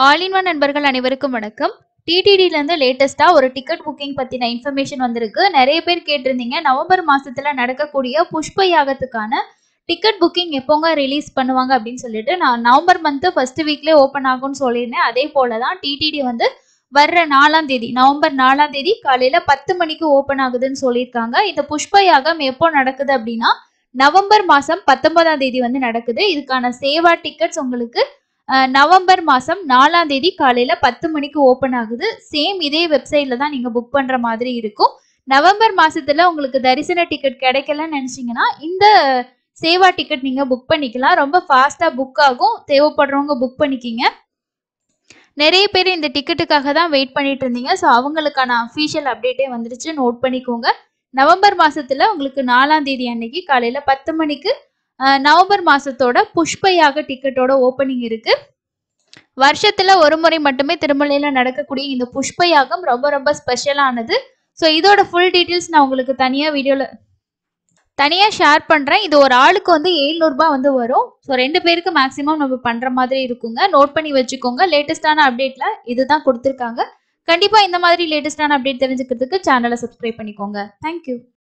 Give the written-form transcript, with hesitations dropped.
All in one நண்பர்கள் அனைவருக்கும் வணக்கம். டிடிடிலேருந்து லேட்டஸ்ட்டாக ஒரு டிக்கெட் புக்கிங் பற்றின இன்ஃபர்மேஷன் வந்திருக்கு. நிறைய பேர் கேட்டிருந்தீங்க, நவம்பர் மாதத்தில் நடக்கக்கூடிய புஷ்ப யாகத்துக்கான டிக்கெட் புக்கிங் எப்போங்க ரிலீஸ் பண்ணுவாங்க அப்படின்னு சொல்லிட்டு. நான் நவம்பர் மந்த்து ஃபர்ஸ்ட் வீக்லேயே ஓப்பன் ஆகும்னு சொல்லியிருந்தேன். அதே போல தான் டிடிடி வந்து வர்ற 4ஆம் தேதி, நவம்பர் 4ஆம் தேதி காலையில் 10 மணிக்கு ஓப்பன் ஆகுதுன்னு சொல்லியிருக்காங்க. இந்த புஷ்ப யாகம் எப்போ நடக்குது அப்படின்னா நவம்பர் மாதம் 19ஆம் தேதி வந்து நடக்குது. இதுக்கான சேவா டிக்கெட்ஸ் உங்களுக்கு நவம்பர் மாதம் 4ஆம் தேதி காலையில் 10 மணிக்கு ஓப்பன் ஆகுது. சேம் இதே வெப்சைட்டில் தான் நீங்கள் புக் பண்ணுற மாதிரி இருக்கும். நவம்பர் மாதத்தில் உங்களுக்கு தரிசன டிக்கெட் கிடைக்கலன்னு நினச்சிங்கன்னா இந்த சேவா டிக்கெட் நீங்கள் புக் பண்ணிக்கலாம். ரொம்ப ஃபாஸ்ட்டாக புக் ஆகும். தேவைப்படுறவங்க புக் பண்ணிக்கிங்க. நிறைய பேர் இந்த டிக்கெட்டுக்காக தான் வெயிட் பண்ணிட்டு இருந்தீங்க. ஸோ அவங்களுக்கான அஃபீஷியல் அப்டேட்டே வந்துருச்சு, நோட் பண்ணிக்கோங்க. நவம்பர் மாதத்தில் உங்களுக்கு 4ஆம் தேதி அன்னைக்கு காலையில் 10 மணிக்கு நவம்பர் மாதத்தோட புஷ்ப யாக டிக்கெட்டோட ஓப்பனிங் இருக்கு. வருஷத்துல ஒரு முறை மட்டுமே திருமலையில நடக்கக்கூடிய இந்த புஷ்ப யாகம் ரொம்ப ரொம்ப ஸ்பெஷலானது. ஸோ இதோட ஃபுல் டீட்டெயில்ஸ் நான் உங்களுக்கு தனியாக ஷேர் பண்ணுறேன். இது ஒரு ஆளுக்கு வந்து 700 ரூபாய் வந்து வரும். ஸோ 2 பேருக்கு மேக்ஸிமம் நம்ம பண்ணுற மாதிரி இருக்குங்க. நோட் பண்ணி வச்சுக்கோங்க. லேட்டஸ்டான அப்டேட்டில் இதுதான் கொடுத்துருக்காங்க. கண்டிப்பாக இந்த மாதிரி லேட்டஸ்டான அப்டேட் தெரிஞ்சுக்கிறதுக்கு சேனலை சப்ஸ்கிரைப் பண்ணிக்கோங்க. தேங்க்யூ.